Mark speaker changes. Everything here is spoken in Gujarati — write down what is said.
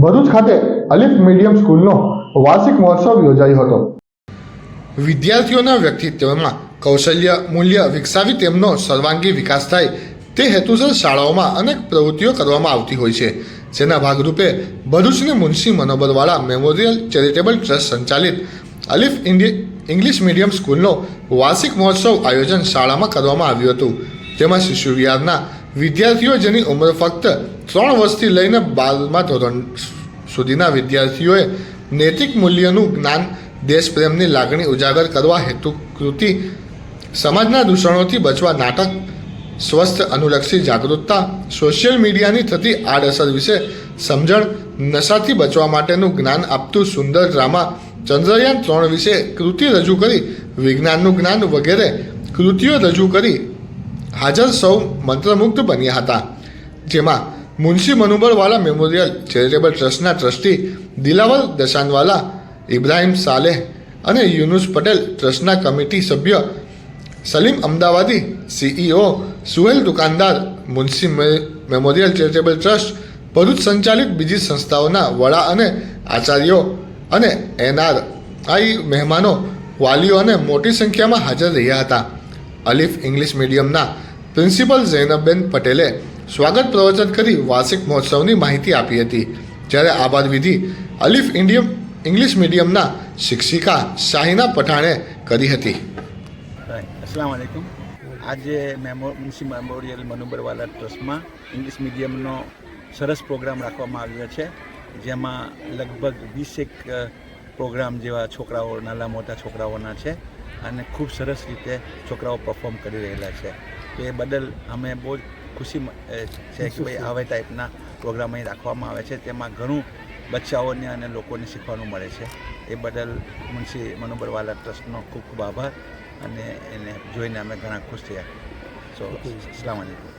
Speaker 1: ભરૂચ ખાતે અલિફ મીડિયમ સ્કૂલનો વાર્ષિક મહોત્સવ યોજાયો હતો। વિદ્યાર્થીઓના વ્યક્તિત્વમાં કૌશલ્ય મૂલ્ય વિકસાવી તેમનો સર્વાંગી વિકાસ થાય તે હેતુસર શાળાઓમાં અનેક પ્રવૃત્તિઓ કરવામાં આવતી હોય છે, જેના ભાગરૂપે ભરૂચની મુનશી મનોબરવાળા મેમોરિયલ ચેરિટેબલ ટ્રસ્ટ સંચાલિત અલિફ ઇંગ્લિશ મીડિયમ સ્કૂલનો વાર્ષિક મહોત્સવ આયોજન શાળામાં કરવામાં આવ્યું હતું, જેમાં શિશુ વિહારના વિદ્યાર્થીઓ જેની ઉંમર ફક્ત 3 વર્ષથી લઈને 12મા ધોરણ સુધીના વિદ્યાર્થીઓએ નૈતિક મૂલ્યનું જ્ઞાન, દેશપ્રેમની લાગણી ઉજાગર કરવા હેતુકૃતિ, સમાજના દૂષણોથી બચવા નાટક, સ્વસ્થ અનુલક્ષી જાગૃતતા, સોશિયલ મીડિયાની થતી આડઅસર વિશે સમજણ, નશાથી બચવા માટેનું જ્ઞાન આપતું સુંદર ડ્રામા, ચંદ્રયાન 3 વિશે કૃતિ રજૂ કરી વિજ્ઞાનનું જ્ઞાન વગેરે કૃતિઓ રજૂ કરી હાજર સૌ મંત્રમુગ્ધ બન્યા હતા, જેમાં મુનશી મનોબરવાળા મેમોરિયલ ચેરિટેબલ ટ્રસ્ટના ટ્રસ્ટી દિલાવર દશાનવાલા, ઇબ્રાહિમ સાલેહ અને યુનુસ પટેલ, ટ્રસ્ટના કમિટી સભ્ય સલીમ અમદાવાદી, CEO સુહેલ દુકાનદાર, Munshi memorial charitable trust Bharuch સંચાલિત બીજી સંસ્થાઓના વડા અને આચાર્યો અને NRI મહેમાનો, વાલીઓ અને મોટી સંખ્યામાં હાજર રહ્યા હતા। અલિફ ઇંગ્લિશ મીડિયમના પ્રિન્સિપલ ઝૈનબબેન પટેલે સ્વાગત પ્રવચન કરી વાર્ષિક મહોત્સવની માહિતી આપી હતી, જ્યારે આભાર વિધિ અલિફ ઇંગ્લિશ મીડિયમના શિક્ષિકા શાહિના પઠાણે કરી હતી।
Speaker 2: अस्सलाम वालेकुम। आज मुनशी मेमोरियल मनुबरवाला ट्रस्ट में इंग्लिश मीडियम सरस प्रोग्राम राखवामां आव्यो छे, जेमां लगभग 20 प्रोग्राम जेवा छोकराओ नाना मोटा छोकराओना छे अने खूब सरस रीते छोकराओ परफॉर्म करी रहेला छे। तो ए बदल अमे बहुत खुशी छे कि भाई आवा टाइपना प्रोग्राम अहीं राखवामां आवे छे, तेमां घणुं बच्चाओने अने लोकोने शीखवानुं मळे छे। ए बदल मुनशी मनुबरवाला ट्रस्टनो खूब खूब आभार અને એને જોઈને અમે ઘણા ખુશ થયા। સો અસ્સલામ વાલેકુમ।